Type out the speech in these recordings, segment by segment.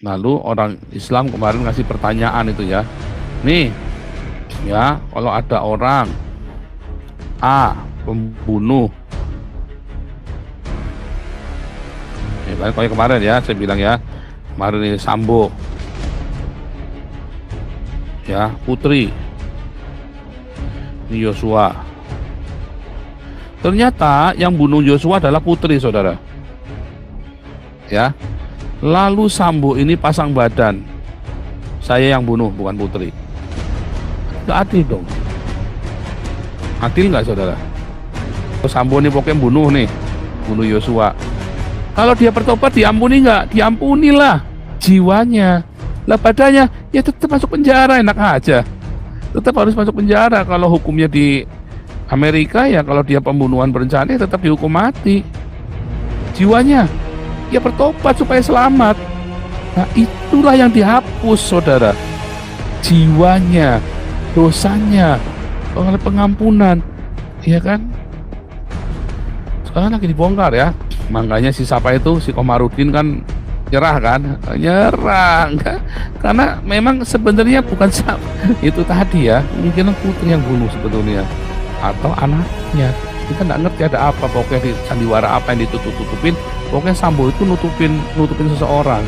Lalu orang Islam kemarin ngasih pertanyaan itu ya. Nih, ya, kalau ada orang A, pembunuh, ya, kayak kemarin ya, saya bilang ya, kemarin ini Sambo, ya, Putri, ini Yosua. Ternyata yang bunuh Yosua adalah Putri, saudara. Ya, lalu Sambo ini pasang badan, saya yang bunuh, bukan Putri. Gak adil dong. Adil nggak, saudara? Sambo ini pokoknya bunuh nih, bunuh Yosua. Kalau dia bertobat diampuni nggak? Diampunilah jiwanya. Lah badannya ya tetap masuk penjara, enak aja. Tetap harus masuk penjara. Kalau hukumnya di Amerika ya, kalau dia pembunuhan berencana ya tetap dihukum mati. Jiwanya ya bertobat supaya selamat. Nah itulah yang dihapus, saudara. Jiwanya, dosanya, oleh pengampunan, ya kan? Sekarang lagi dibongkar ya. Makanya si siapa itu, si Komarudin kan nyerah kan? Nyerah enggak? Karena memang sebenarnya bukan itu tadi ya, mungkin Putri yang bunuh sebetulnya, atau anaknya. Kita nggak ngerti ada apa, pokoknya di sandiwara apa yang ditutup-tutupin. Pokoknya Sambo itu nutupin seseorang.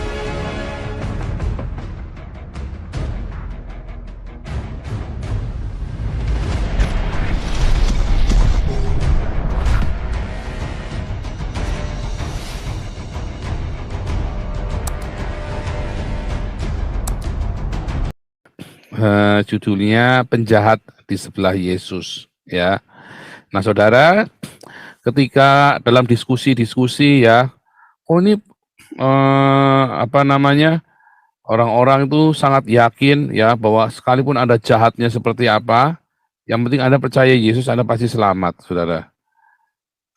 Judulnya Penjahat di Sebelah Yesus, ya. Nah, saudara, ketika dalam diskusi ya, oh ini apa namanya, orang-orang itu sangat yakin ya bahwa sekalipun Anda jahatnya seperti apa, yang penting Anda percaya Yesus, Anda pasti selamat, saudara.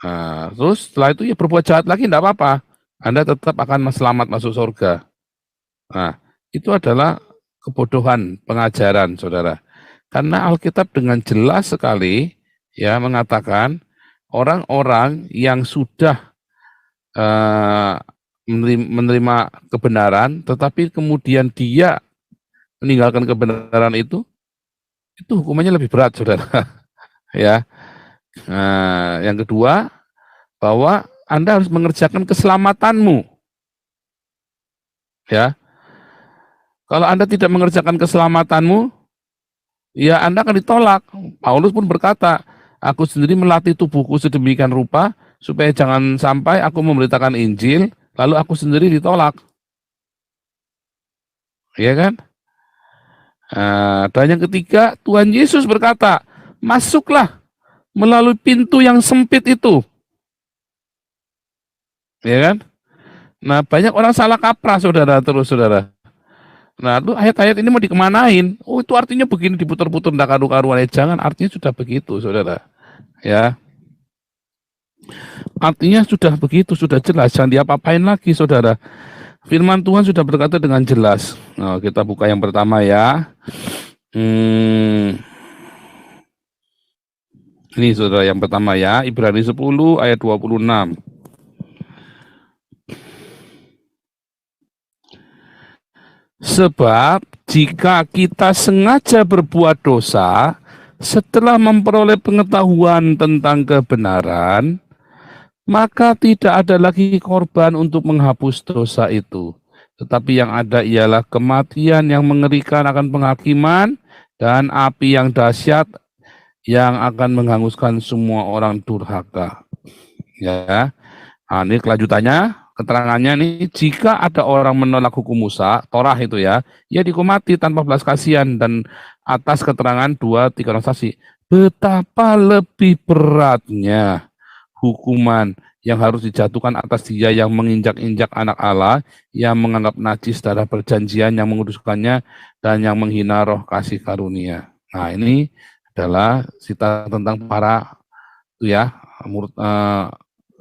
Nah, terus setelah itu ya berbuat jahat lagi tidak apa-apa, Anda tetap akan selamat masuk surga. Nah, itu adalah kebodohan pengajaran, saudara. Karena Alkitab dengan jelas sekali ya mengatakan orang-orang yang sudah menerima kebenaran, tetapi kemudian dia meninggalkan kebenaran itu hukumannya lebih berat, saudara. Ya. Nah, yang kedua, bahwa Anda harus mengerjakan keselamatanmu. Ya. Kalau Anda tidak mengerjakan keselamatanmu, ya Anda akan ditolak. Paulus pun berkata, aku sendiri melatih tubuhku sedemikian rupa, supaya jangan sampai aku memberitakan Injil, lalu aku sendiri ditolak. Iya kan? Dan yang ketiga, Tuhan Yesus berkata, masuklah melalui pintu yang sempit itu. Ya kan? Nah, banyak orang salah kaprah, saudara, terus saudara. Nah, itu ayat-ayat ini mau dikemanain? Oh, itu artinya begini, diputar-putar, enggak karu-karuan. Jangan, artinya sudah begitu, saudara. Ya. Artinya sudah begitu, sudah jelas. Jangan diapa-apain lagi, saudara. Firman Tuhan sudah berkata dengan jelas. Nah, kita buka yang pertama ya. Ini saudara yang pertama ya, Ibrani 10 ayat 26. Sebab jika kita sengaja berbuat dosa setelah memperoleh pengetahuan tentang kebenaran, maka tidak ada lagi korban untuk menghapus dosa itu. Tetapi yang ada ialah kematian yang mengerikan akan penghakiman dan api yang dahsyat yang akan menghanguskan semua orang durhaka. Ya, nah, ini kelanjutannya, keterangannya nih, jika ada orang menolak hukum Musa, Torah itu ya, ia dihukum mati tanpa belas kasihan, dan atas keterangan 2-3 orang saksi, betapa lebih beratnya hukuman yang harus dijatuhkan atas dia yang menginjak-injak anak Allah, yang menganggap najis darah perjanjian, yang menguduskannya, dan yang menghina roh kasih karunia. Nah, ini adalah cerita tentang para itu ya,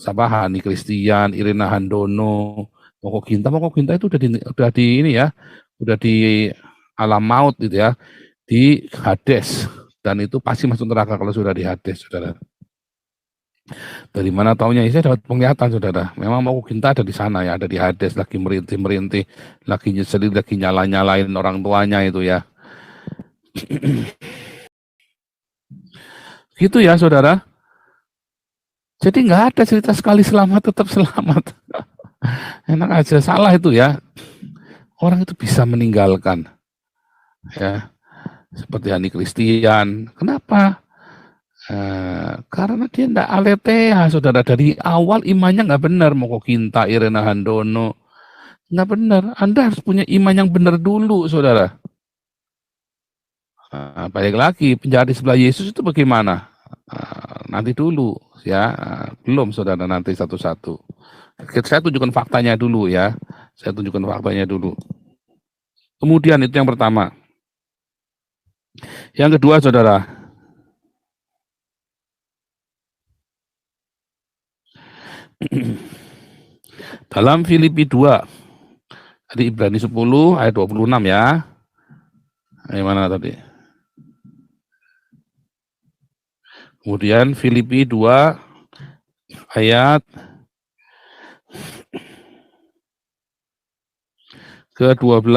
Hani Christian, Irina Handono, Moko Ginta itu udah di ini ya, udah di alam maut gitu ya, di Hades, dan itu pasti masuk neraka kalau sudah di Hades, saudara. Dari mana taunya? Ya, saya dapat penglihatan, saudara. Memang mau Ginta ada di sana ya, ada di Hades, lagi merintih-merintih, lagi nyeselin, lagi nyala-nyalain orang tuanya itu ya. Gitu ya, saudara. Jadi nggak ada cerita sekali selamat tetap selamat. Enak aja, salah itu ya. Orang itu bisa meninggalkan ya, seperti Hani Christian. Kenapa? Karena dia tidak aletheia, saudara. Dari awal imannya nggak benar. Mau Kinta, Irena Handono, nggak benar. Anda harus punya iman yang benar dulu, saudara. Balik lagi, penjahat di sebelah Yesus itu bagaimana? Nanti dulu, ya. Belum, saudara, nanti satu-satu. Saya tunjukkan faktanya dulu ya. Saya tunjukkan faktanya dulu. Kemudian itu yang pertama. Yang kedua, saudara. Dalam Filipi 2, tadi Ibrani 10 ayat 26 ya. Mana tadi? Kemudian Filipi 2 ayat ke-12.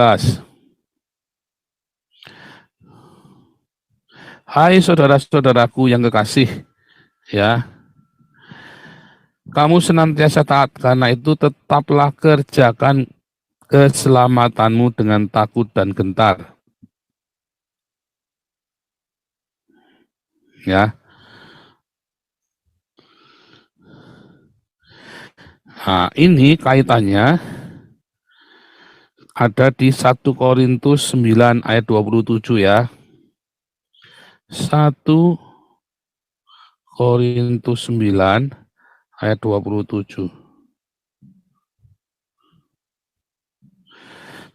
Hai saudara-saudaraku yang kekasih, ya. Kamu senantiasa taat, karena itu tetaplah kerjakan keselamatanmu dengan takut dan gentar. Ya. Nah, ini kaitannya ada di 1 Korintus 9 ayat 27 ya. 1 Korintus 9 ayat 27.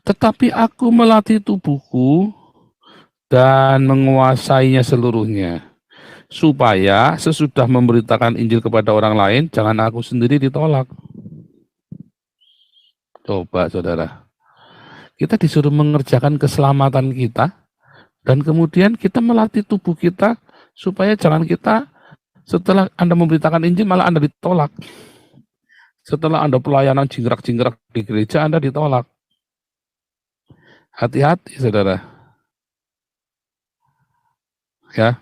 Tetapi aku melatih tubuhku dan menguasainya seluruhnya, supaya sesudah memberitakan Injil kepada orang lain, jangan aku sendiri ditolak. Coba saudara, kita disuruh mengerjakan keselamatan kita, dan kemudian kita melatih tubuh kita, supaya jangan kita setelah Anda memberitakan Injil malah Anda ditolak. Setelah Anda pelayanan jingkrak-jingkrak di gereja, Anda ditolak. Hati-hati saudara. Ya.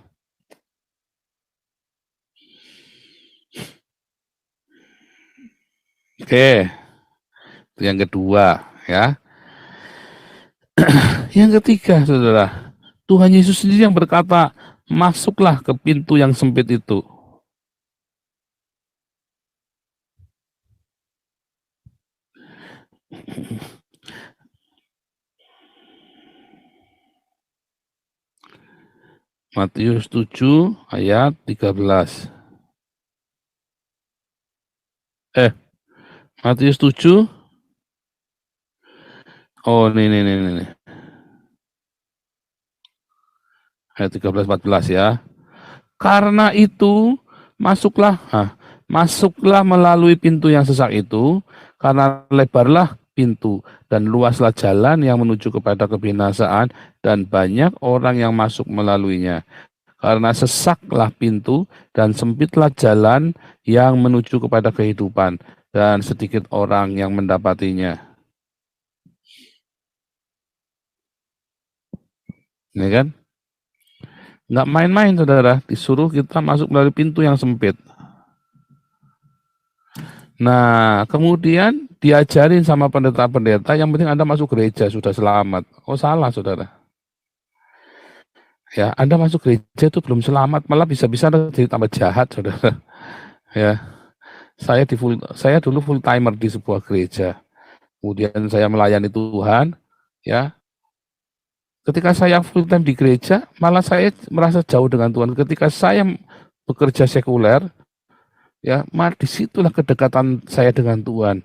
Oke, itu yang kedua ya. Yang ketiga, saudara, Tuhan Yesus sendiri yang berkata, masuklah ke pintu yang sempit itu. Matius 7 ayat 13. Matius 7. Oh, ini. Ayat 13-14 ya. Karena itu, masuklah melalui pintu yang sesak itu, karena lebarlah pintu dan luaslah jalan yang menuju kepada kebinasaan, dan banyak orang yang masuk melaluinya. Karena sesaklah pintu dan sempitlah jalan yang menuju kepada kehidupan, dan sedikit orang yang mendapatinya. Ini kan? Nggak main-main, saudara. Disuruh kita masuk melalui pintu yang sempit. Nah, kemudian diajarin sama pendeta-pendeta, yang penting Anda masuk gereja, sudah selamat. Oh, salah, saudara. Ya, Anda masuk gereja itu belum selamat, malah bisa-bisa Anda jadi tambah jahat, saudara. Ya, saya dulu full timer di sebuah gereja. Kemudian saya melayani Tuhan, ya. Ketika saya full time di gereja, malah saya merasa jauh dengan Tuhan. Ketika saya bekerja sekuler, ya, disitulah kedekatan saya dengan Tuhan.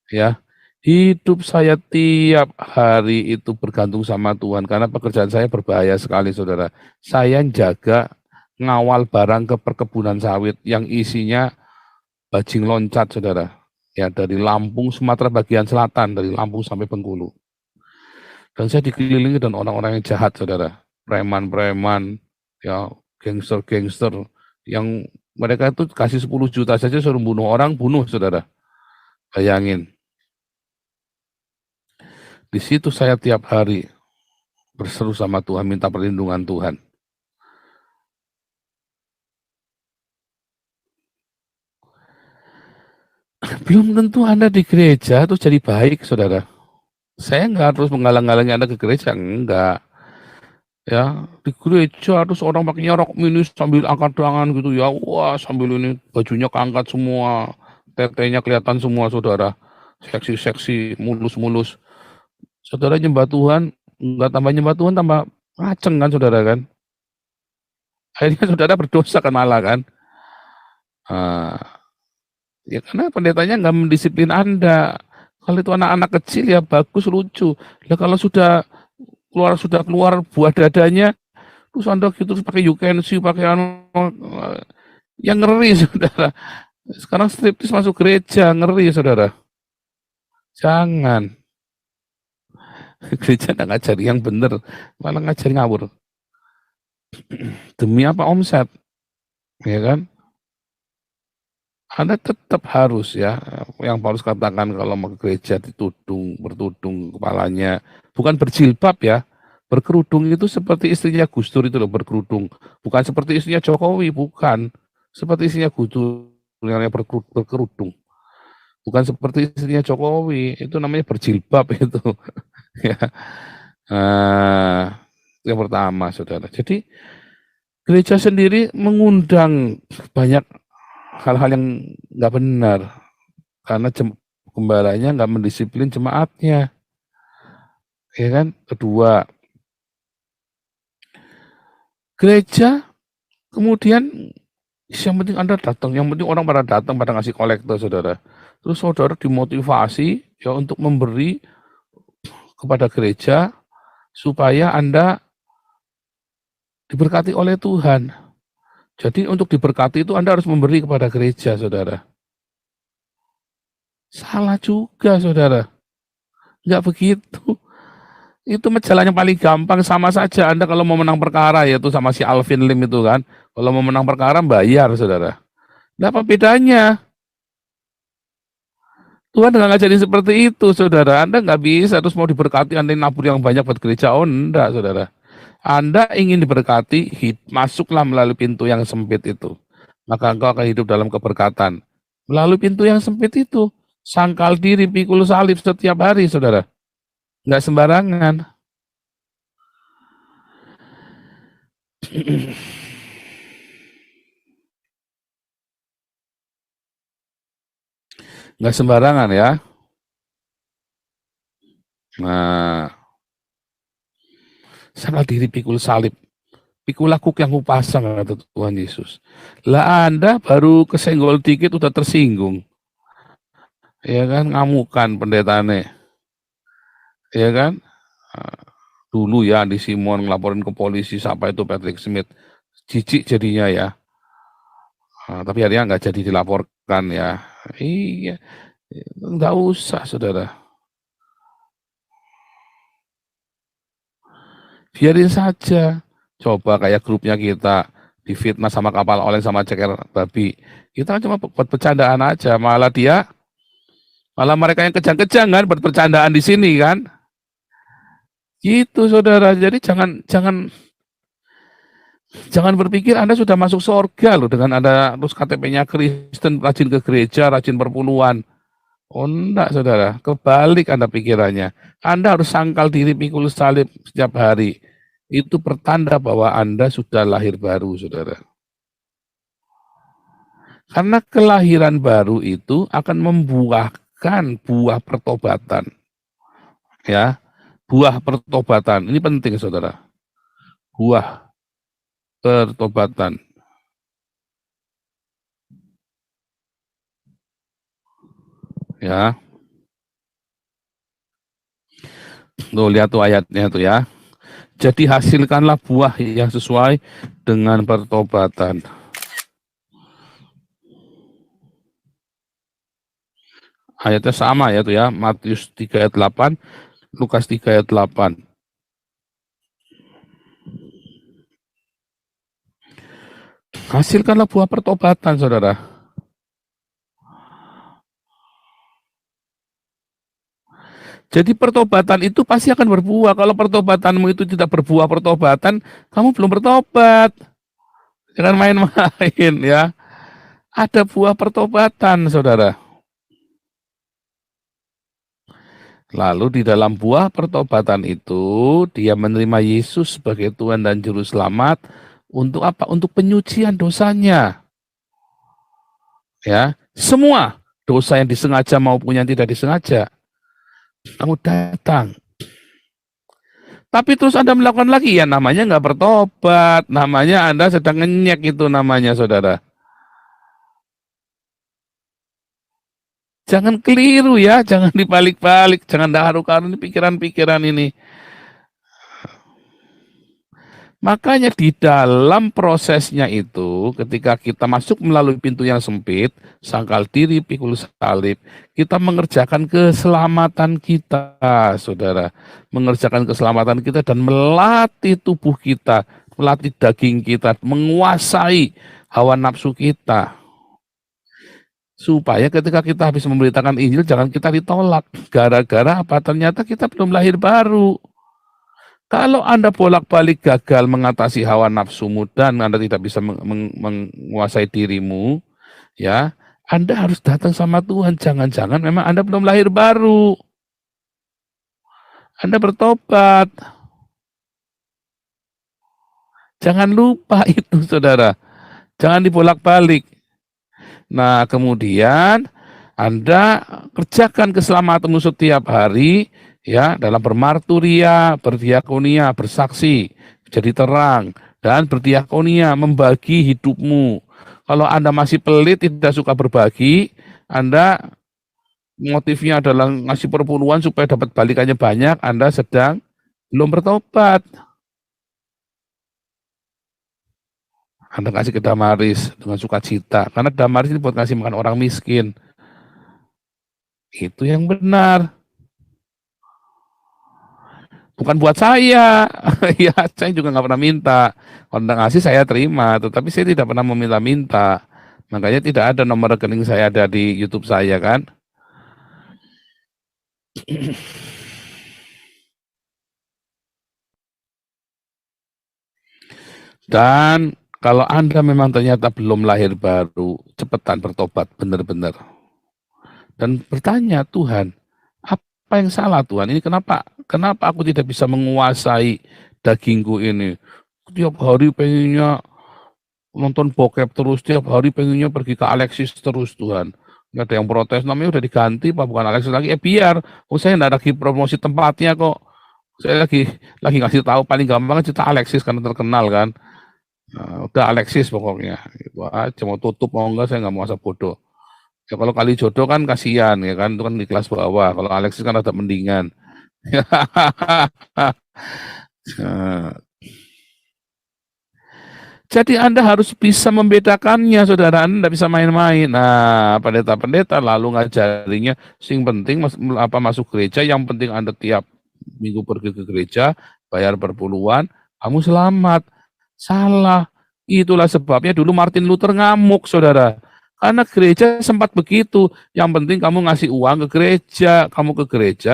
Ya, hidup saya tiap hari itu bergantung sama Tuhan, karena pekerjaan saya berbahaya sekali, saudara. Saya jaga ngawal barang ke perkebunan sawit yang isinya bajing loncat, saudara. Ya, dari Lampung, Sumatera bagian selatan, dari Lampung sampai Bengkulu. Dan saya dikelilingi dengan orang-orang yang jahat, saudara. Preman-preman, ya, gangster-gangster yang Mereka itu kasih 10 juta saja suruh bunuh orang, bunuh saudara. Bayangin. Di situ saya tiap hari berseru sama Tuhan, minta perlindungan Tuhan. Belum tentu Anda di gereja terus jadi baik, saudara. Saya nggak terus menghalang-halangi Anda ke gereja, enggak. Ya, di gereja terus orang pakainya rok mini sambil angkat tangan gitu ya. Wah, sambil ini bajunya keangkat semua, tetenya kelihatan semua, saudara. Seksi-seksi, mulus-mulus. Saudara nyembah Tuhan, nggak tambah nyembah Tuhan, tambah ngaceng kan, saudara kan. Akhirnya saudara berdosa kan malah kan. Nah, ya karena pendetanya nggak mendisiplin Anda. Kalau itu anak-anak kecil ya bagus, lucu. Nah kalau sudah keluar buah dadanya, terus Anda gitu terus pakai you can see, pakai yang ngeri saudara. Sekarang striptis masuk gereja, ngeri saudara. Jangan. Gereja nggak ngajari yang benar, malah ngajari ngawur. Demi apa? Omset, ya kan? Anda tetap harus ya, yang Paulus katakan kalau mau ke gereja bertudung kepalanya, bukan berjilbab ya, berkerudung itu seperti istrinya Gus Dur itu loh, berkerudung, bukan seperti istrinya Jokowi, bukan, seperti istrinya Gus Dur yang berkerudung, bukan seperti istrinya Jokowi, itu namanya berjilbab itu, ya. Nah, yang pertama, saudara. Jadi gereja sendiri mengundang banyak hal-hal yang nggak benar karena gembalanya nggak mendisiplin jemaatnya, ya kan. Kedua, gereja kemudian yang penting Anda datang, yang penting orang pada datang, pada ngasih kolektor, saudara. Terus saudara dimotivasi ya untuk memberi kepada gereja supaya Anda diberkati oleh Tuhan. Jadi untuk diberkati itu Anda harus memberi kepada gereja, saudara. Salah juga, saudara. Nggak begitu. Itu jalan yang paling gampang, sama saja Anda kalau mau menang perkara yaitu sama si Alvin Lim itu kan. Kalau mau menang perkara bayar, saudara. Nah, apa bedanya? Tuhan nggak ngajarin seperti itu, saudara. Anda nggak bisa terus mau diberkati, Anda nabur yang banyak buat gereja. Oh, enggak, saudara. Anda ingin diberkati, masuklah melalui pintu yang sempit itu. Maka engkau akan hidup dalam keberkatan. Melalui pintu yang sempit itu, sangkal diri, pikul salib setiap hari, saudara. Nggak sembarangan. Nggak sembarangan ya. Nah, sangkal diri, pikul salib. Pikul aku yang kupasang, kata Tuhan Yesus. Lah Anda baru kesenggol dikit udah tersinggung. Ya kan, ngamukan pendetane. Ya kan? Dulu ya di Simon ngelaporin ke polisi siapa itu Patrick Smith. Jijik jadinya ya. Tapi akhirnya nggak jadi dilaporkan ya. Iya, nggak usah, saudara. Biarin saja. Coba kayak grupnya kita difitnah sama kapal oleng sama ceker babi. Kita cuma buat bercandaan aja. Malah mereka yang kejang-kejang kan buat bercandaan di sini kan. Gitu, saudara. Jadi jangan berpikir Anda sudah masuk surga loh dengan ada terus KTP-nya Kristen, rajin ke gereja, rajin perpuluhan. Oh enggak, saudara. Kebalik Anda pikirannya. Anda harus sangkal diri, pikul salib setiap hari. Itu pertanda bahwa Anda sudah lahir baru, saudara. Karena kelahiran baru itu akan membuahkan buah pertobatan. Ya, buah pertobatan. Ini penting, saudara. Buah pertobatan. Ya, tuh lihat tuh ayatnya tuh ya. Jadi hasilkanlah buah yang sesuai dengan pertobatan. Ayatnya sama ya tuh ya, Matius 3 ayat 8, Lukas 3 ayat 8. Hasilkanlah buah pertobatan, saudara. Jadi pertobatan itu pasti akan berbuah. Kalau pertobatanmu itu tidak berbuah pertobatan, kamu belum bertobat. Jangan main-main ya. Ada buah pertobatan, saudara. Lalu di dalam buah pertobatan itu, dia menerima Yesus sebagai Tuhan dan Juru Selamat. Untuk apa? Untuk penyucian dosanya. Ya, semua dosa yang disengaja maupun yang tidak disengaja. Kamu datang. Tapi terus Anda melakukan lagi, ya namanya nggak bertobat. Namanya Anda sedang ngenyek, itu namanya, saudara. Jangan keliru ya, jangan dibalik-balik, jangan dahar-dahar ini pikiran-pikiran ini. Makanya di dalam prosesnya itu, ketika kita masuk melalui pintu yang sempit, sangkal diri, pikul salib, kita mengerjakan keselamatan kita, saudara. Mengerjakan keselamatan kita dan melatih tubuh kita, melatih daging kita, menguasai hawa nafsu kita. Supaya ketika kita habis memberitakan Injil, jangan kita ditolak. Gara-gara apa? Ternyata kita belum lahir baru. Kalau Anda bolak-balik gagal mengatasi hawa nafsumu dan Anda tidak bisa menguasai dirimu, ya, Anda harus datang sama Tuhan. Jangan-jangan memang Anda belum lahir baru. Anda bertobat. Jangan lupa itu, saudara. Jangan dibolak-balik. Nah, kemudian Anda kerjakan keselamatanmu setiap hari, ya, dalam bermarturia, berdiakonia, bersaksi, jadi terang, dan berdiakonia, membagi hidupmu. Kalau Anda masih pelit, tidak suka berbagi, Anda motifnya adalah ngasih perpuluhan supaya dapat balikannya banyak, Anda sedang belum bertobat. Anda kasih ke Damaris dengan sukacita, karena Damaris ini buat ngasih makan orang miskin. Itu yang benar. Bukan buat saya. Ya, saya juga nggak pernah minta. Kalau Anda ngasih saya terima, tetapi saya tidak pernah meminta-minta. Makanya tidak ada nomor rekening saya ada di YouTube saya kan. Dan kalau Anda memang ternyata belum lahir baru, cepetan bertobat benar-benar. Dan bertanya, Tuhan, apa yang salah Tuhan? Ini kenapa aku tidak bisa menguasai dagingku ini? Tiap hari pengennya nonton bokep terus, tiap hari pengennya pergi ke Alexis terus, Tuhan. Nggak ada yang protes, namanya udah diganti, Pak, bukan Alexis lagi. Biar, saya nggak lagi promosi tempatnya kok. Saya lagi ngasih tahu paling gampang cerita Alexis karena terkenal kan. Nah, udah Alexis pokoknya. Gitu aja, mau tutup mau enggak, saya nggak mau masa bodoh. Ya kalau kali jodoh kan kasihan ya kan, itu kan di kelas bawah. Kalau Alexis kan ada mendingan. Nah, jadi Anda harus bisa membedakannya, saudara. Anda tidak bisa main-main. Nah, pendeta-pendeta lalu ngajarinya, sing penting masuk gereja, yang penting Anda tiap minggu pergi ke gereja, bayar perpuluhan, kamu selamat. Salah. Itulah sebabnya dulu Martin Luther ngamuk, saudara. Karena gereja sempat begitu. Yang penting kamu ngasih uang ke gereja,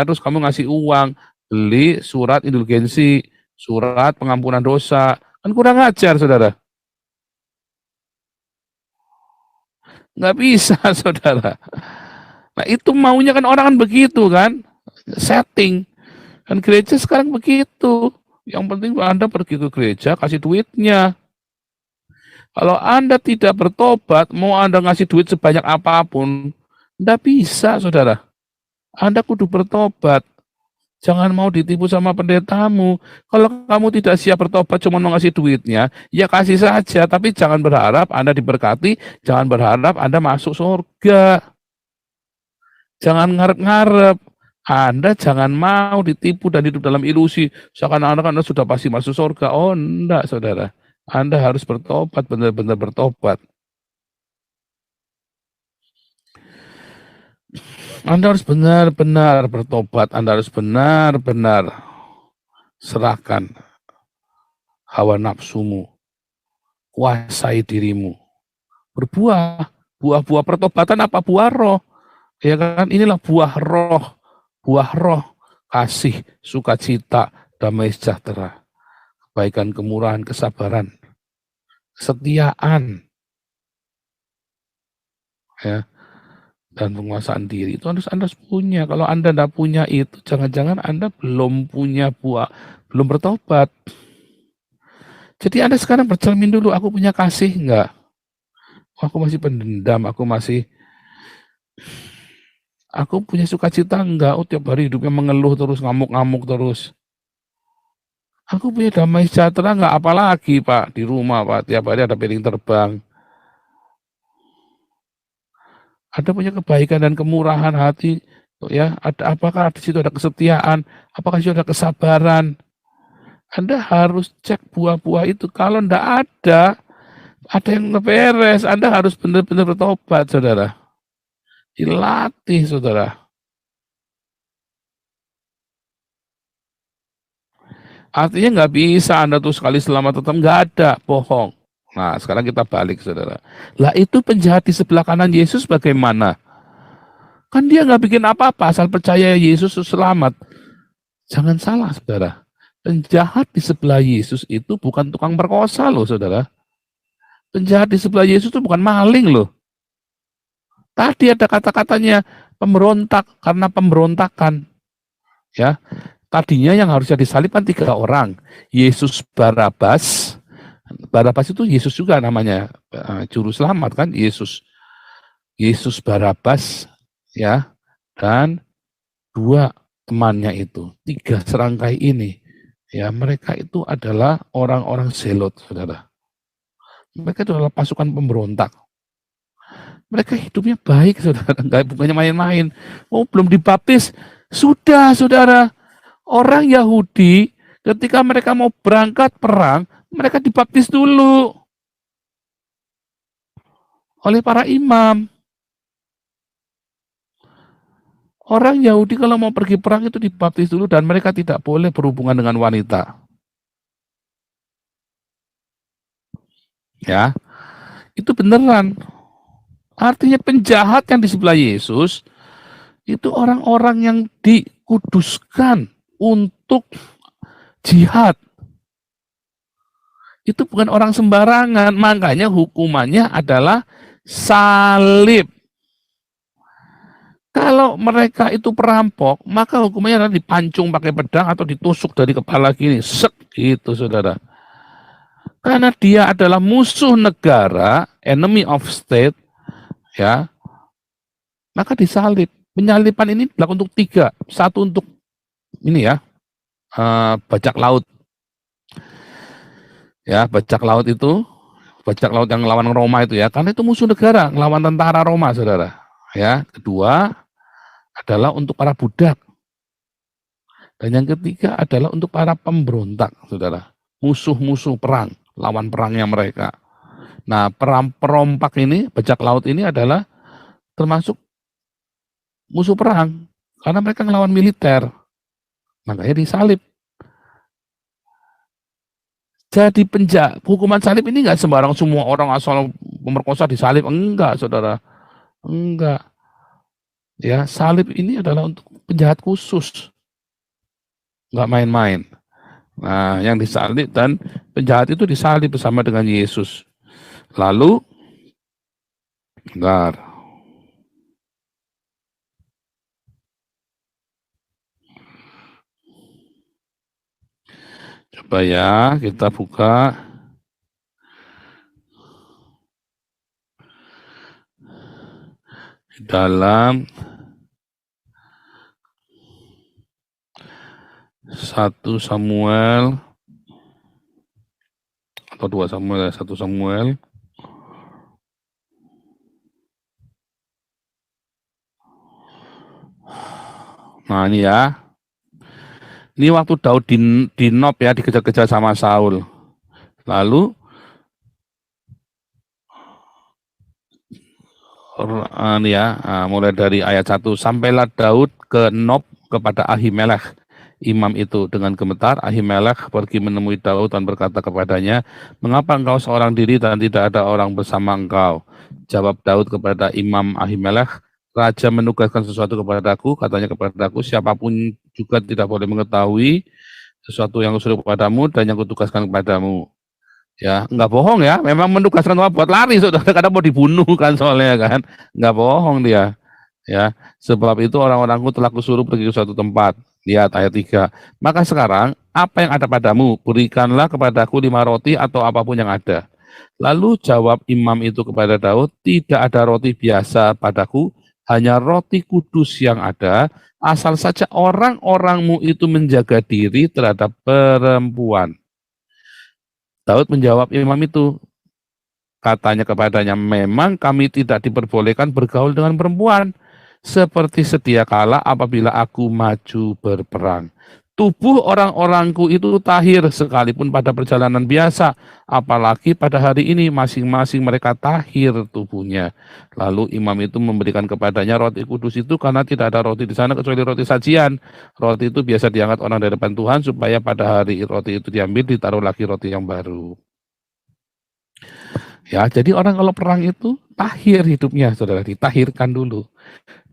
terus kamu ngasih uang, beli surat indulgensi, surat pengampunan dosa. Kan kurang ajar, saudara. Nggak bisa, saudara. Nah, itu maunya kan orang kan begitu kan, setting. Kan gereja sekarang begitu. Yang penting Anda pergi ke gereja, kasih duitnya. Kalau Anda tidak bertobat, mau Anda ngasih duit sebanyak apapun, nggak bisa, saudara. Anda kudu bertobat. Jangan mau ditipu sama pendetamu. Kalau kamu tidak siap bertobat, cuma mau ngasih duitnya, ya kasih saja. Tapi jangan berharap Anda diberkati, jangan berharap Anda masuk surga. Jangan ngarep-ngarep. Anda jangan mau ditipu dan hidup dalam ilusi. Seakan-akan Anda sudah pasti masuk surga. Oh, enggak, saudara. Anda harus bertobat, benar-benar bertobat. Anda harus benar-benar bertobat. Anda harus benar-benar serahkan hawa nafsumu kuasai dirimu. Berbuah. Buah-buah pertobatan apa? Buah roh. Ya kan? Inilah buah roh. Buah roh. Kasih, sukacita, damai sejahtera, kebaikan, kemurahan, kesabaran, kesetiaan, ya, dan penguasaan diri. Itu harus Anda punya. Kalau Anda tidak punya itu, jangan-jangan Anda belum punya buah, belum bertobat. Jadi Anda sekarang bercermin dulu, aku punya kasih enggak? Aku masih pendendam, aku punya sukacita enggak? Oh, tiap hari hidupnya mengeluh terus, ngamuk-ngamuk terus. Aku punya damai sejahtera enggak? Apalagi Pak, di rumah Pak, tiap hari ada piring terbang. Ada punya kebaikan dan kemurahan hati, ya. Apakah di situ ada kesetiaan? Apakah di situ ada kesabaran? Anda harus cek buah-buah itu. Kalau enggak ada yang beres. Anda harus benar-benar bertobat, saudara. Dilatih, saudara. Artinya nggak bisa Anda tuh sekali selamat tetap nggak ada, bohong. Nah, sekarang kita balik, saudara. Lah itu penjahat di sebelah kanan Yesus bagaimana? Kan dia nggak bikin apa-apa, asal percaya Yesus selamat. Jangan salah, saudara. Penjahat di sebelah Yesus itu bukan tukang perkosa loh, saudara. Penjahat di sebelah Yesus itu bukan maling loh. Tadi ada kata-katanya pemberontak karena pemberontakan. Ya, tadinya yang harusnya disalibkan 3 orang. Yesus Barabas. Barabas itu Yesus juga namanya, juru selamat kan, Yesus. Yesus Barabas, ya, dan 2 temannya itu. 3 serangkai ini. Ya, mereka itu adalah orang-orang zelot, saudara. Mereka itu adalah pasukan pemberontak. Mereka hidupnya baik, saudara. Enggak, bukannya main-main. Oh, belum dibaptis. Sudah, saudara. Orang Yahudi, ketika mereka mau berangkat perang, mereka dibaptis dulu oleh para imam. Orang Yahudi kalau mau pergi perang itu dibaptis dulu dan mereka tidak boleh berhubungan dengan wanita. Ya, itu beneran. Artinya penjahat yang di sebelah Yesus itu orang-orang yang dikuduskan untuk jihad. Itu bukan orang sembarangan, makanya hukumannya adalah salib. Kalau mereka itu perampok, maka hukumannya adalah dipancung pakai pedang atau ditusuk dari kepala gini, sek gitu, saudara. Karena dia adalah musuh negara, enemy of state, ya, maka disalib. Penyalipan ini berlaku untuk 3. Satu untuk ini ya, bajak laut. Ya, bajak laut itu, bajak laut yang ngelawan Roma itu ya, karena itu musuh negara, ngelawan tentara Roma, saudara. Ya, kedua adalah untuk para budak. Dan yang ketiga adalah untuk para pemberontak, saudara. Musuh-musuh perang, lawan perangnya mereka. Nah, perompak ini, bajak laut ini adalah termasuk musuh perang, karena mereka ngelawan militer. Makanya disalib. Jadi hukuman salib ini nggak sembarang semua orang asal pemerkosa disalib. Enggak, saudara. Enggak. Ya, salib ini adalah untuk penjahat khusus. Nggak main-main. Nah, yang disalib dan penjahat itu disalib bersama dengan Yesus. Lalu, bentar. Coba ya, kita buka. Dalam 1 Samuel atau 2 Samuel, 1 Samuel. Nah, ini ya. Ini waktu Daud di Nob ya, dikejar-kejar sama Saul. Lalu ini ya, mulai dari ayat 1, sampailah Daud ke Nob kepada Ahimelech imam itu dengan gemetar. Ahimelech pergi menemui Daud dan berkata kepadanya, "Mengapa engkau seorang diri dan tidak ada orang bersama engkau?" Jawab Daud kepada Imam Ahimelech, "Raja menugaskan sesuatu kepadaku, katanya kepadaku, siapapun juga tidak boleh mengetahui sesuatu yang kusuruh kepadamu dan yang kutugaskan kepadamu." Ya, nggak bohong ya, memang menugaskan apa buat lari, saudara, karena mau dibunuh kan soalnya kan, nggak bohong dia. Ya, sebab itu orang-orangku telah kusuruh pergi ke suatu tempat. Lihat ayat 3. Maka sekarang, apa yang ada padamu? Berikanlah kepadaku 5 roti atau apapun yang ada. Lalu jawab imam itu kepada Daud, tidak ada roti biasa padaku, hanya roti kudus yang ada, asal saja orang-orangmu itu menjaga diri terhadap perempuan. Daud menjawab imam itu, katanya kepadanya, memang kami tidak diperbolehkan bergaul dengan perempuan, seperti sedia kala apabila aku maju berperang. Tubuh orang-orangku itu tahir sekalipun pada perjalanan biasa, apalagi pada hari ini masing-masing mereka tahir tubuhnya. Lalu imam itu memberikan kepadanya roti kudus itu karena tidak ada roti di sana kecuali roti sajian. Roti itu biasa diangkat orang dari depan Tuhan supaya pada hari roti itu diambil ditaruh lagi roti yang baru. Ya, jadi orang kalau perang itu tahir hidupnya, saudara, ditahirkan dulu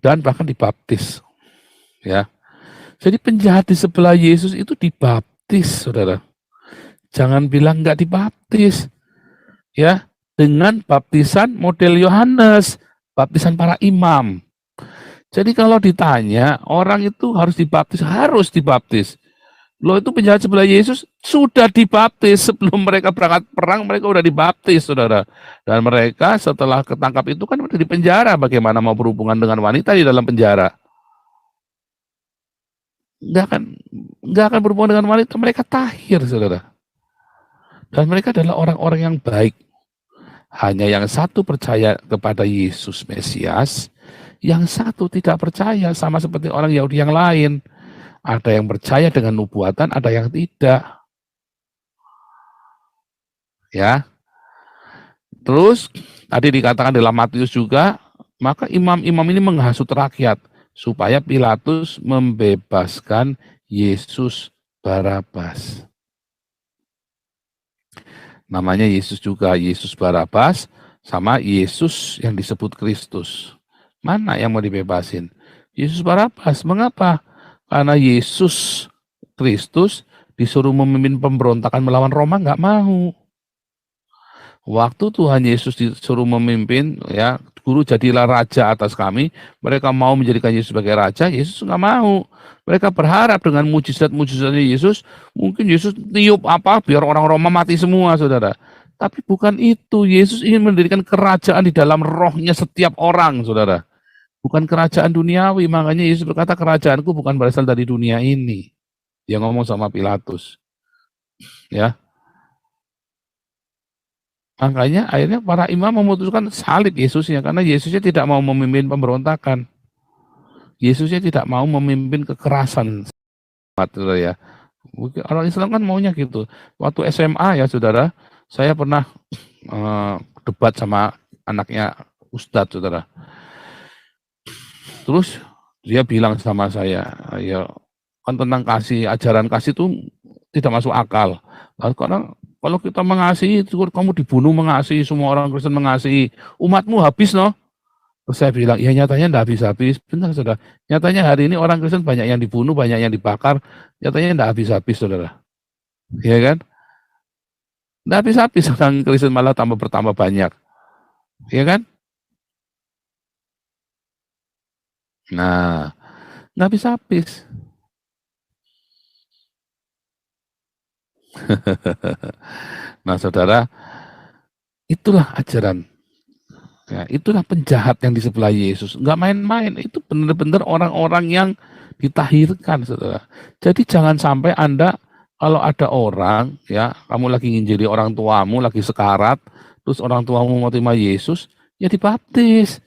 dan bahkan dibaptis. Ya, jadi penjahat di sebelah Yesus itu dibaptis, saudara. Jangan bilang nggak dibaptis, ya, dengan baptisan model Yohanes, baptisan para imam. Jadi kalau ditanya orang itu harus dibaptis. Loh, itu penjahat sebelah Yesus sudah dibaptis sebelum mereka berangkat perang, mereka sudah dibaptis, saudara. Dan mereka setelah ketangkap itu kan udah di penjara, bagaimana mau berhubungan dengan wanita di dalam penjara? Nggak akan berhubungan dengan wanita, mereka tahir, saudara. Dan mereka adalah orang-orang yang baik. Hanya yang satu percaya kepada Yesus Mesias, yang satu tidak percaya, sama seperti orang Yahudi yang lain. Ada yang percaya dengan nubuatan, ada yang tidak. Ya, terus tadi dikatakan dalam Matius juga, maka imam-imam ini menghasut rakyat supaya Pilatus membebaskan Yesus Barabas. Namanya Yesus juga, Yesus Barabas sama Yesus yang disebut Kristus. Mana yang mau dibebasin? Yesus Barabas. Mengapa? Karena Yesus Kristus disuruh memimpin pemberontakan melawan Roma, nggak mau. Waktu Tuhan Yesus disuruh memimpin, ya, guru jadilah raja atas kami, mereka mau menjadikan Yesus sebagai raja, Yesus nggak mau. Mereka berharap dengan mujizat-mujizatnya Yesus, mungkin Yesus tiup apa biar orang Roma mati semua, saudara. Tapi bukan itu, Yesus ingin mendirikan kerajaan di dalam rohnya setiap orang, saudara. Bukan kerajaan duniawi, makanya Yesus berkata, kerajaanku bukan berasal dari dunia ini. Dia ngomong sama Pilatus. Ya, makanya akhirnya para imam memutuskan salib Yesusnya, karena Yesusnya tidak mau memimpin pemberontakan. Yesusnya tidak mau memimpin kekerasan, saudara ya. Orang Islam kan maunya gitu. Waktu SMA ya, saudara, saya pernah debat sama anaknya Ustadz, saudara. Terus dia bilang sama saya, ya kan tentang kasih, ajaran kasih itu tidak masuk akal. Karena kalau kita mengasihi, kamu dibunuh mengasihi, semua orang Kristen mengasihi, umatmu habis, no? Terus saya bilang, ya nyatanya enggak habis-habis. Benar, saudara. Nyatanya hari ini orang Kristen banyak yang dibunuh, banyak yang dibakar. Nyatanya enggak habis-habis, saudara. Iya kan? Enggak habis-habis, orang Kristen malah bertambah banyak. Iya kan? Nah, enggak habis-habis. Nah, saudara, itulah ajaran. Ya, itulah penjahat yang di sebelah Yesus. Enggak main-main, itu benar-benar orang-orang yang ditahirkan, saudara. Jadi jangan sampai Anda, kalau ada orang, ya, kamu lagi nginjili orang tuamu, lagi sekarat, terus orang tuamu mau terima Yesus, ya dibaptis.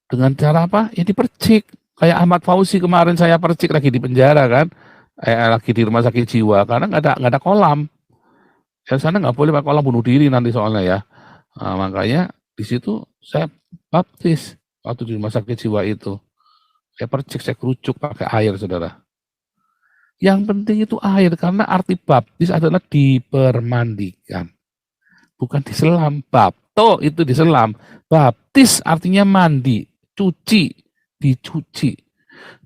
Dengan cara apa? Ya dipercik. Kayak Ahmad Fauzi kemarin saya percik lagi di penjara kan, lagi di rumah sakit jiwa, karena nggak ada kolam. Ya sana nggak boleh pakai kolam, bunuh diri nanti soalnya ya. Nah, makanya di situ saya baptis waktu di rumah sakit jiwa itu. Saya percik, saya kerucuk pakai air, saudara. Yang penting itu air, karena arti baptis adalah dipermandikan, bukan diselam. Bapto itu diselam, baptis artinya mandi, cuci, dicuci.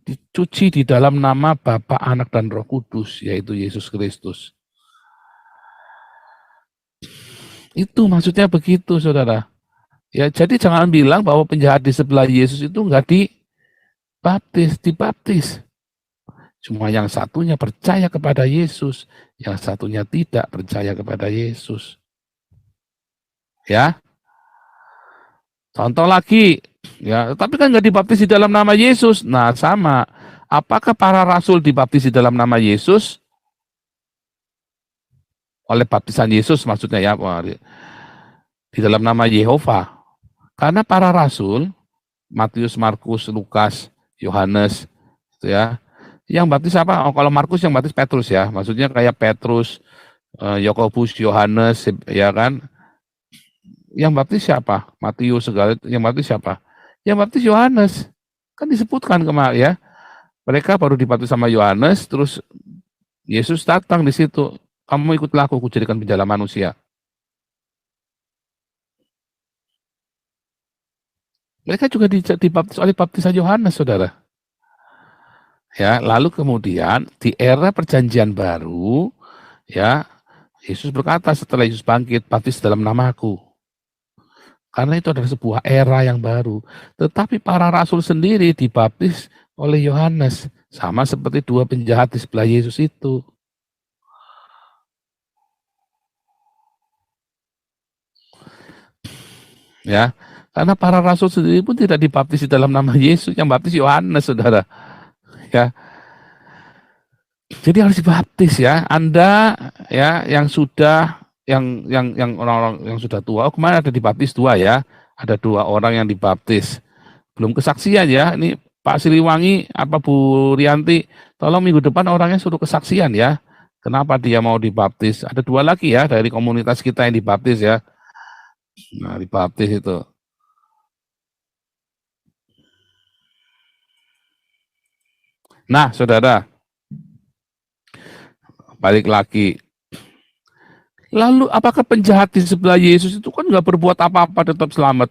Dicuci di dalam nama Bapa, Anak, dan Roh Kudus, yaitu Yesus Kristus. Itu maksudnya begitu, saudara. Ya, jadi jangan bilang bahwa penjahat di sebelah Yesus itu enggak dibaptis, dibaptis. Cuma yang satunya percaya kepada Yesus, yang satunya tidak percaya kepada Yesus. Ya, contoh lagi, ya, tapi kan nggak dibaptis di dalam nama Yesus. Nah, sama. Apakah para rasul dibaptis di dalam nama Yesus? Oleh baptisan Yesus maksudnya ya, di dalam nama Yehova. Karena para rasul, Matius, Markus, Lukas, Yohanes, itu ya. Yang baptis apa? Oh, kalau Markus yang baptis Petrus ya. Maksudnya kayak Petrus, Yakobus, Yohanes, ya kan? Yang baptis siapa? Matius segala itu. Yang baptis siapa? Yang baptis Yohanes. Kan disebutkan kemarin ya. Mereka baru dibaptis sama Yohanes, terus Yesus datang di situ. Kamu ikutlah aku jadikan penjala manusia. Mereka juga dibaptis oleh baptisan Yohanes, saudara. Ya, lalu kemudian di era perjanjian baru, ya, Yesus berkata setelah Yesus bangkit, baptis dalam namaku. Karena itu adalah sebuah era yang baru. Tetapi para rasul sendiri dibaptis oleh Yohanes, sama seperti dua penjahat di sebelah Yesus itu. Ya, karena para rasul sendiri pun tidak dibaptis di dalam nama Yesus, yang baptis Yohanes, saudara. Ya, jadi harus dibaptis ya. Anda ya yang sudah yang orang-orang yang sudah tua. Oh, kemarin ada dibaptis dua ya. Ada dua orang yang dibaptis. Belum kesaksian ya. Ini Pak Siliwangi apa Bu Rianti, tolong minggu depan orangnya suruh kesaksian ya. Kenapa dia mau dibaptis? Ada dua lagi ya dari komunitas kita yang dibaptis ya. Nah, dibaptis itu. Nah, saudara, balik lagi. Lalu apakah penjahat di sebelah Yesus itu kan nggak berbuat apa-apa tetap selamat?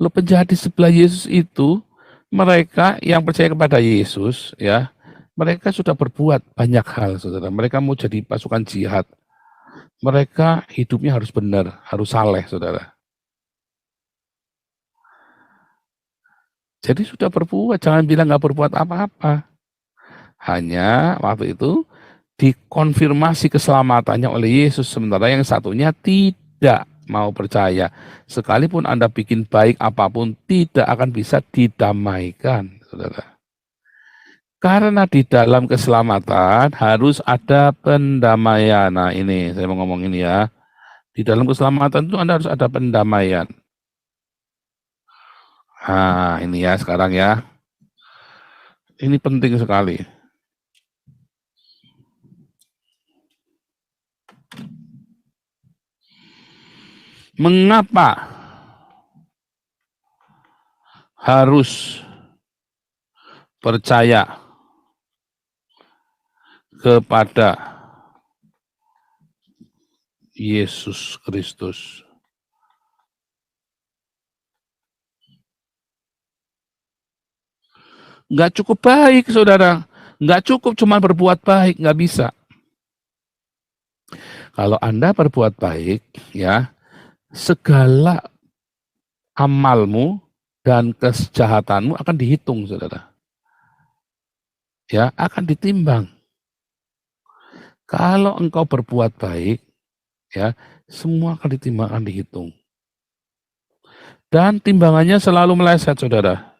Lalu penjahat di sebelah Yesus itu mereka yang percaya kepada Yesus ya, mereka sudah berbuat banyak hal, saudara. Mereka mau jadi pasukan jihad. Mereka hidupnya harus benar, harus saleh, saudara. Jadi sudah berbuat, jangan bilang nggak berbuat apa-apa. Hanya waktu itu dikonfirmasi keselamatannya oleh Yesus, sementara yang satunya tidak mau percaya. Sekalipun Anda bikin baik apapun, tidak akan bisa didamaikan, saudara. Karena di dalam keselamatan harus ada pendamaian. Nah ini, saya mau ngomong ini ya. Di dalam keselamatan itu Anda harus ada pendamaian. Nah ini ya sekarang ya. Ini penting sekali. Mengapa harus percaya kepada Yesus Kristus? Nggak cukup baik, saudara. Nggak cukup cuma berbuat baik, nggak bisa. Kalau Anda berbuat baik, ya, segala amalmu dan kejahatanmu akan dihitung, saudara. Ya, akan ditimbang. Kalau engkau berbuat baik, ya, semua akan ditimbang, akan dihitung. Dan timbangannya selalu meleset, saudara.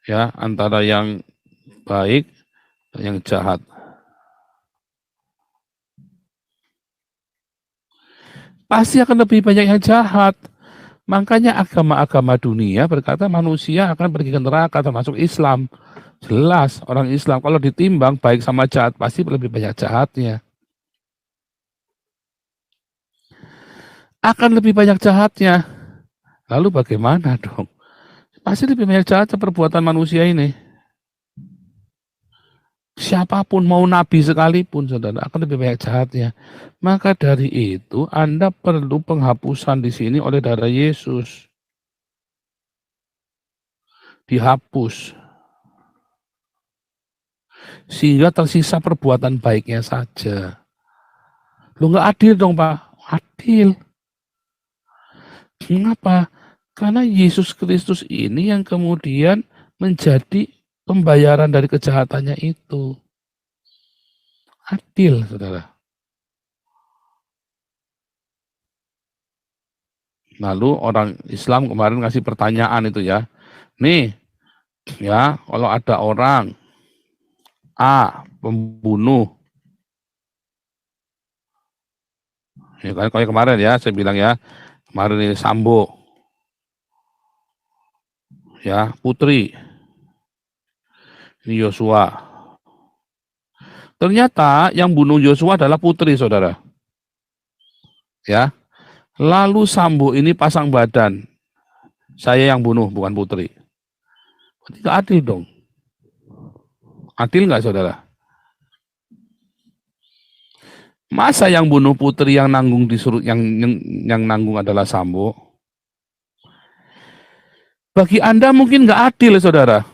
Ya, antara yang baik dan yang jahat. Pasti akan lebih banyak yang jahat. Makanya agama-agama dunia berkata manusia akan pergi ke neraka, termasuk Islam. Jelas orang Islam kalau ditimbang baik sama jahat pasti lebih banyak jahatnya. Akan lebih banyak jahatnya. Lalu bagaimana dong? Pasti lebih banyak jahat perbuatan manusia ini. Siapapun, mau nabi sekalipun, saudara, akan lebih banyak jahatnya. Maka dari itu, Anda perlu penghapusan di sini oleh darah Yesus. Dihapus. Sehingga tersisa perbuatan baiknya saja. Lu nggak adil dong, Pak? Adil. Mengapa? Karena Yesus Kristus ini yang kemudian menjadi pembayaran dari kejahatannya itu. Adil, saudara. Lalu orang Islam kemarin ngasih pertanyaan itu ya. Nih, ya, kalau ada orang A, pembunuh, ya kan kayak kemarin ya, saya bilang ya, kemarin ini Sambo, ya, Putri, ini Yosua. Ternyata yang bunuh Yosua adalah Putri, saudara. Ya, lalu Sambo ini pasang badan, saya yang bunuh, bukan Putri. Berarti nggak adil dong. Adil nggak, saudara? Masa yang bunuh Putri yang nanggung disuruh yang nanggung adalah Sambo? Bagi Anda mungkin nggak adil, saudara.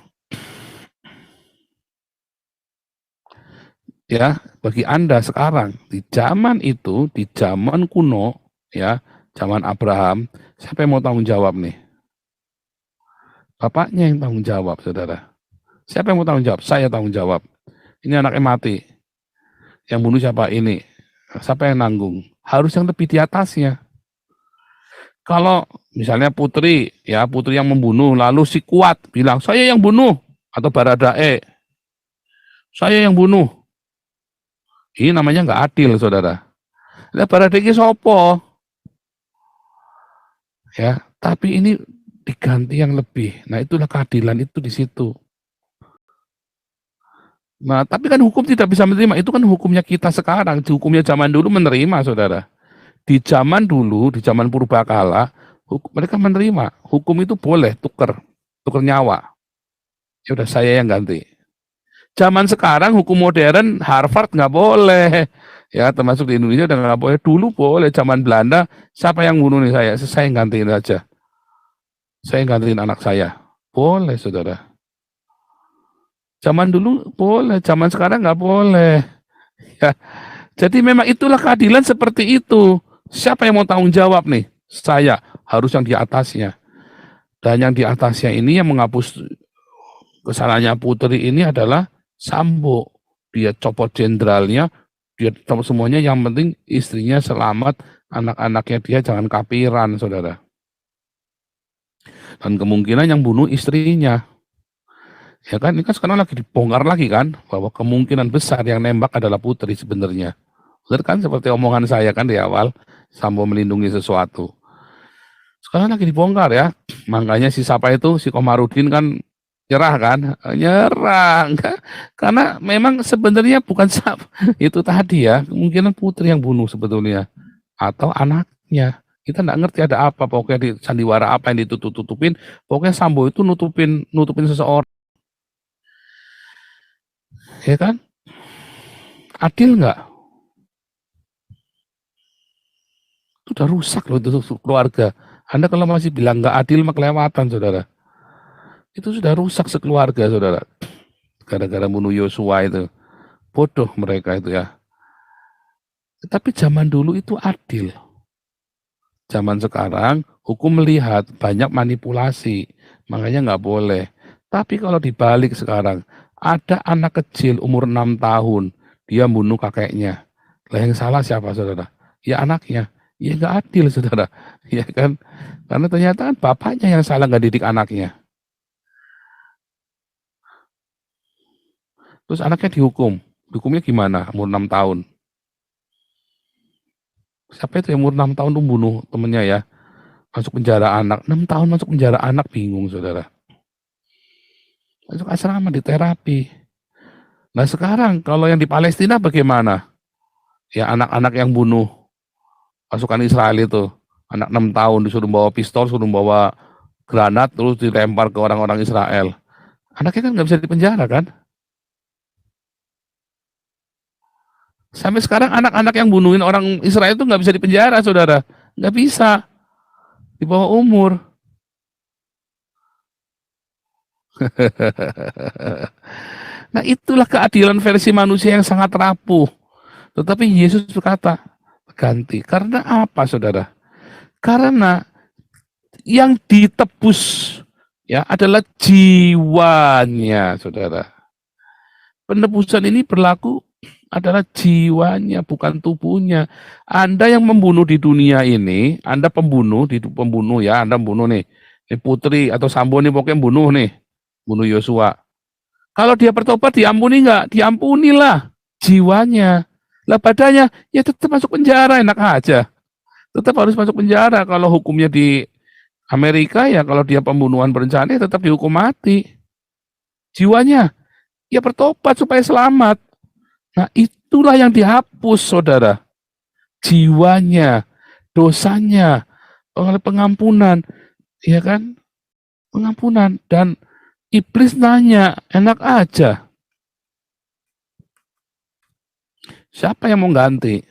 Ya, bagi Anda sekarang di zaman itu, di zaman kuno, ya, zaman Abraham, siapa yang mau tanggung jawab nih? Bapaknya yang tanggung jawab, saudara. Siapa yang mau tanggung jawab? Saya tanggung jawab. Ini anaknya mati. Yang bunuh siapa? Ini. Siapa yang nanggung? Harus yang lebih di atasnya. Kalau misalnya Putri, ya, Putri yang membunuh, lalu si Kuat bilang, saya yang bunuh. Atau Baradae, saya yang bunuh. Ini namanya nggak adil, saudara. Lah Baradae ini sopo? Ya, tapi ini diganti yang lebih. Nah, itulah keadilan itu di situ. Nah, tapi kan hukum tidak bisa menerima. Itu kan hukumnya kita sekarang. Di hukumnya zaman dulu menerima, saudara. Di zaman dulu, di zaman purbakala, mereka menerima. Hukum itu boleh tuker nyawa. Ya udah saya yang ganti. Zaman sekarang hukum modern Harvard nggak boleh. Ya, termasuk di Indonesia udah nggak boleh. Dulu boleh. Zaman Belanda, siapa yang bunuh nih saya? Saya yang gantiin aja. Saya yang gantiin anak saya. Boleh, saudara. Zaman dulu boleh, zaman sekarang nggak boleh. Ya, jadi memang itulah keadilan seperti itu. Siapa yang mau tanggung jawab nih? Saya, harus yang di atasnya. Dan yang di atasnya ini yang menghapus kesalahannya Putri ini adalah Sambo. Dia copot jenderalnya, dia copot semuanya, yang penting istrinya selamat, anak-anaknya dia jangan kapiran, saudara. Dan kemungkinan yang bunuh istrinya. Ya kan, ini kan sekarang lagi dibongkar lagi kan, bahwa kemungkinan besar yang nembak adalah Putri sebenarnya. Benar kan, seperti omongan saya kan di awal, Sambo melindungi sesuatu. Sekarang lagi dibongkar ya, makanya si siapa itu, si Komarudin kan nyerah kan, nyerah, karena memang sebenarnya bukan itu tadi ya, kemungkinan Putri yang bunuh sebetulnya, atau anaknya. Kita nggak ngerti ada apa, pokoknya di sandiwara apa yang ditutup-tutupin, pokoknya Sambo itu nutupin seseorang. Ya kan? Adil nggak? Itu udah rusak loh itu keluarga. Anda kalau masih bilang nggak adil mah kelewatan, saudara. Itu sudah rusak sekeluarga, saudara. Gara-gara bunuh Yosua itu. Bodoh mereka itu ya. Tapi zaman dulu itu adil. Zaman sekarang hukum melihat banyak manipulasi. Makanya nggak boleh. Tapi kalau dibalik sekarang, ada anak kecil umur 6 tahun, dia bunuh kakeknya. Lah yang salah siapa, saudara? Ya anaknya. Ya nggak adil, saudara. Ya kan? Karena ternyata kan bapaknya yang salah nggak didik anaknya. Terus anaknya dihukum. Hukumnya gimana? Umur 6 tahun. Siapa itu yang umur 6 tahun tuh bunuh temennya ya? Masuk penjara anak. 6 tahun masuk penjara anak, bingung, saudara. Masuk asrama di terapi. Nah sekarang kalau yang di Palestina bagaimana? Ya anak-anak yang bunuh pasukan Israel itu. Anak 6 tahun disuruh bawa pistol, suruh bawa granat, terus dilempar ke orang-orang Israel. Anaknya kan nggak bisa dipenjara kan? Sampai sekarang anak-anak yang bunuhin orang Israel itu nggak bisa dipenjara, saudara. Nggak bisa, di bawah umur. Nah, itulah keadilan versi manusia yang sangat rapuh. Tetapi Yesus berkata, ganti. Karena apa, saudara? Karena yang ditebus ya adalah jiwanya, saudara. Penebusan ini berlaku adalah jiwanya, bukan tubuhnya. Anda yang membunuh di dunia ini, Anda pembunuh ya, Anda membunuh nih. Ini Putri atau Sambo nih pokoknya bunuh nih, bunuh Yosua. Kalau dia bertobat diampuni nggak? Diampunilah jiwanya. Lah badannya ya tetap masuk penjara, enak aja. Tetap harus masuk penjara. Kalau hukumnya di Amerika ya kalau dia pembunuhan berencana ya tetap dihukum mati. Jiwanya ya bertobat supaya selamat. Nah, itulah yang dihapus, saudara. Jiwanya, dosanya, oleh pengampunan, ya kan? Pengampunan. Dan iblis nanya, enak aja. Siapa yang mau ganti?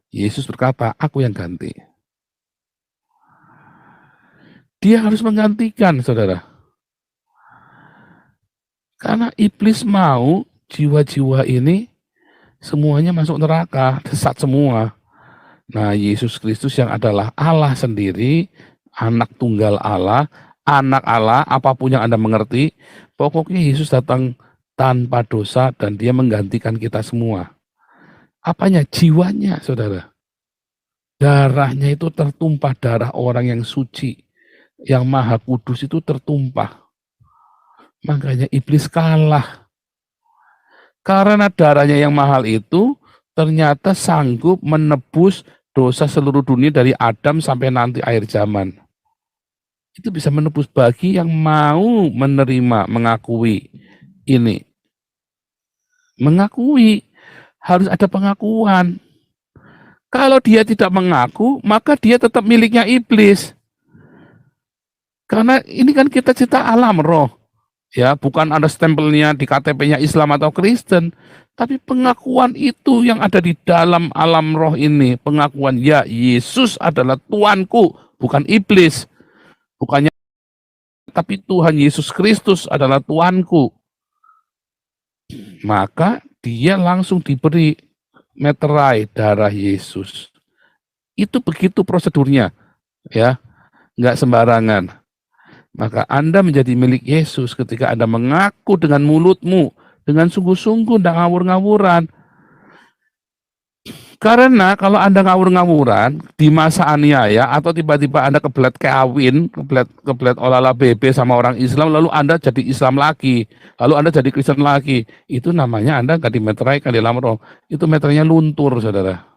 Yesus berkata, aku yang ganti. Dia harus menggantikan, saudara. Karena iblis mau jiwa-jiwa ini semuanya masuk neraka, sesat semua. Nah, Yesus Kristus yang adalah Allah sendiri, anak tunggal Allah, anak Allah, apapun yang Anda mengerti, pokoknya Yesus datang tanpa dosa dan dia menggantikan kita semua. Apanya? Jiwanya, saudara. Darahnya itu tertumpah, darah orang yang suci, yang maha kudus itu tertumpah. Makanya iblis kalah. Karena darahnya yang mahal itu ternyata sanggup menebus dosa seluruh dunia dari Adam sampai nanti akhir zaman. Itu bisa menebus bagi yang mau menerima, mengakui ini. Mengakui, harus ada pengakuan. Kalau dia tidak mengaku, maka dia tetap miliknya iblis. Karena ini kan kita cita alam roh. Ya, bukan ada stempelnya di KTP-nya Islam atau Kristen, tapi pengakuan itu yang ada di dalam alam roh ini, pengakuan ya Yesus adalah Tuanku, bukan iblis. Bukannya tapi Tuhan Yesus Kristus adalah Tuanku. Maka dia langsung diberi meterai darah Yesus. Itu begitu prosedurnya, ya, nggak sembarangan. Maka Anda menjadi milik Yesus ketika Anda mengaku dengan mulutmu, dengan sungguh-sungguh, dan ngawur-ngawuran. Karena kalau Anda ngawur-ngawuran di masa aniaya atau tiba-tiba Anda kebelet kawin, kebelet olala bebe sama orang Islam, lalu Anda jadi Islam lagi, lalu Anda jadi Kristen lagi, itu namanya Anda nggak dimeteraikan di dalam roh. Itu meterainya luntur, saudara.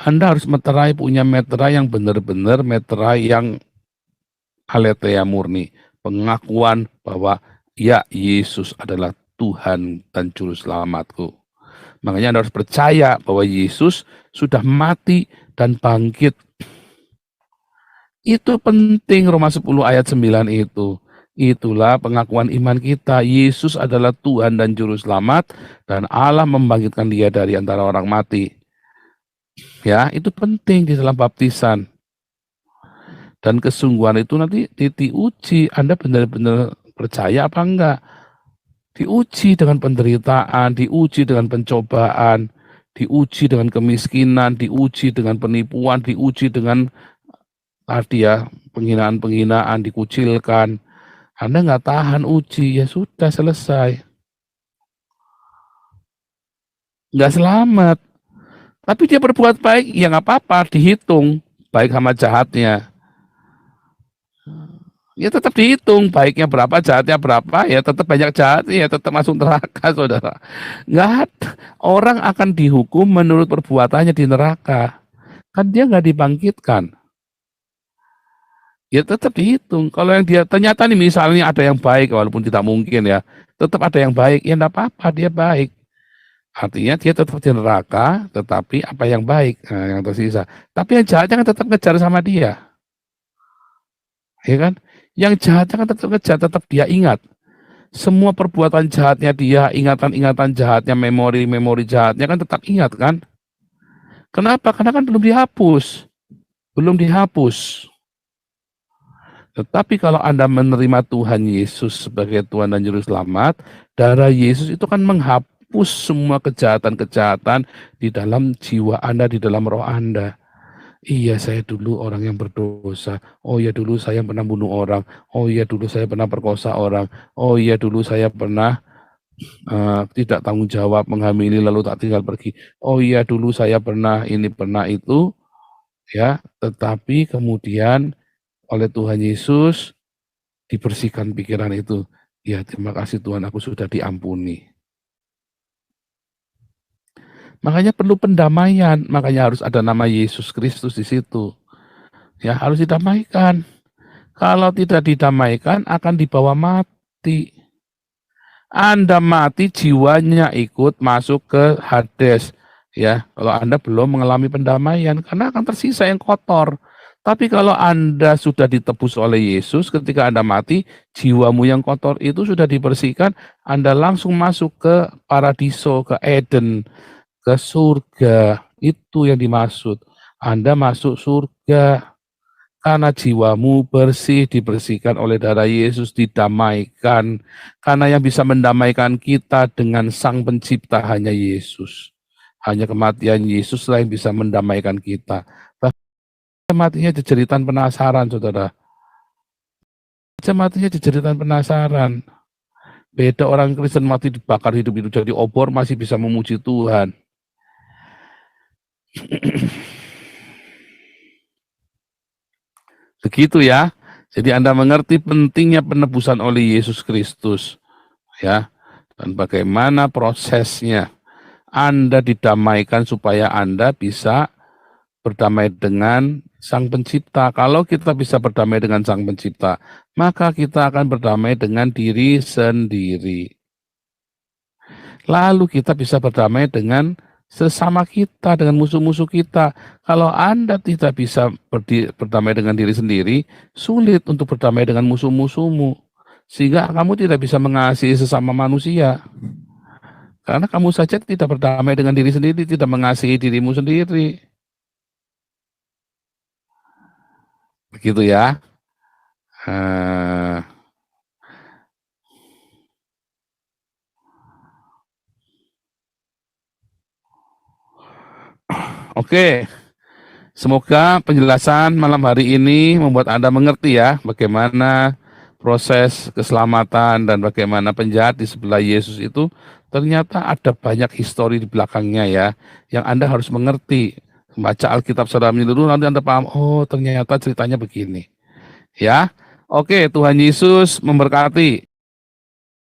Anda harus meterai, punya meterai yang benar-benar meterai yang aletheia murni, pengakuan bahwa ya Yesus adalah Tuhan dan Juru Selamatku. Makanya Anda harus percaya bahwa Yesus sudah mati dan bangkit. Itu penting, Roma 10 ayat 9 itu. Itulah pengakuan iman kita. Yesus adalah Tuhan dan Juru Selamat, dan Allah membangkitkan dia dari antara orang mati. Ya, itu penting di dalam baptisan. Dan kesungguhan itu nanti diuji, Anda benar-benar percaya apa enggak. Diuji dengan penderitaan, diuji dengan pencobaan, diuji dengan kemiskinan, diuji dengan penipuan, diuji dengan tadi ya, penghinaan-penghinaan, dikucilkan. Anda nggak tahan uji, ya sudah selesai. Nggak selamat. Tapi dia berbuat baik, ya nggak apa-apa, dihitung baik sama jahatnya. Ya tetap dihitung, baiknya berapa, jahatnya berapa, ya tetap banyak jahat, ya tetap masuk neraka, saudara. Nggak ada. Orang akan dihukum menurut perbuatannya di neraka. Kan dia nggak dibangkitkan. Ya tetap dihitung. Kalau yang dia, ternyata nih misalnya ada yang baik, walaupun tidak mungkin ya, tetap ada yang baik, ya enggak apa-apa, dia baik. Artinya dia tetap di neraka, tetapi apa yang baik, nah, yang tersisa. Tapi yang jahatnya kan tetap ngejar sama dia. Ya kan? Yang jahatnya kan tetap ngejar, tetap dia ingat. semua perbuatan jahatnya dia, ingatan-ingatan jahatnya, memori-memori jahatnya kan tetap ingat kan? Kenapa? Karena kan belum dihapus. Belum dihapus. Tetapi kalau Anda menerima Tuhan Yesus sebagai Tuhan dan Juru Selamat, darah Yesus itu kan menghapus semua kejahatan-kejahatan di dalam jiwa Anda, di dalam roh Anda. Iya, saya dulu orang yang berdosa. Oh iya, dulu saya pernah bunuh orang. Oh iya, dulu saya pernah perkosa orang. Oh iya, dulu saya pernah tidak tanggung jawab, menghamili lalu tak tinggal pergi. Oh iya, dulu saya pernah ini, pernah itu, ya. Tetapi kemudian oleh Tuhan Yesus dibersihkan pikiran itu. Ya, terima kasih Tuhan, aku sudah diampuni. Makanya perlu pendamaian, makanya harus ada nama Yesus Kristus di situ. Ya, harus didamaikan. Kalau tidak didamaikan akan dibawa mati. Anda mati, jiwanya ikut masuk ke Hades. Ya, kalau Anda belum mengalami pendamaian, karena akan tersisa yang kotor. Tapi kalau Anda sudah ditebus oleh Yesus, ketika Anda mati, jiwamu yang kotor itu sudah dibersihkan, Anda langsung masuk ke paradiso, ke Eden, ke surga. Itu yang dimaksud. Anda masuk surga. Karena jiwamu bersih, dibersihkan oleh darah Yesus, didamaikan. Karena yang bisa mendamaikan kita dengan Sang Pencipta hanya Yesus. Hanya kematian Yesuslah yang bisa mendamaikan kita. Bahkan matinya jeritan penasaran, saudara. Matinya jeritan penasaran. Beda orang Kristen mati dibakar hidup-hidup jadi obor masih bisa memuji Tuhan. Begitu ya. Jadi Anda mengerti pentingnya penebusan oleh Yesus Kristus, ya. Dan bagaimana prosesnya. Anda didamaikan supaya Anda bisa berdamai dengan Sang Pencipta. Kalau kita bisa berdamai dengan Sang Pencipta, maka kita akan berdamai dengan diri sendiri. Lalu kita bisa berdamai dengan sesama kita, dengan musuh-musuh kita. Kalau Anda tidak bisa berdamai dengan diri sendiri, sulit untuk berdamai dengan musuh-musuhmu. Sehingga kamu tidak bisa mengasihi sesama manusia. Karena kamu saja tidak berdamai dengan diri sendiri, tidak mengasihi dirimu sendiri. Begitu ya. Oke. Semoga penjelasan malam hari ini membuat Anda mengerti ya bagaimana proses keselamatan dan bagaimana penjahat di sebelah Yesus itu ternyata ada banyak histori di belakangnya ya, yang Anda harus mengerti. Baca Alkitab secara menyeluruh nanti Anda paham, oh ternyata ceritanya begini. Ya. Oke, Tuhan Yesus memberkati.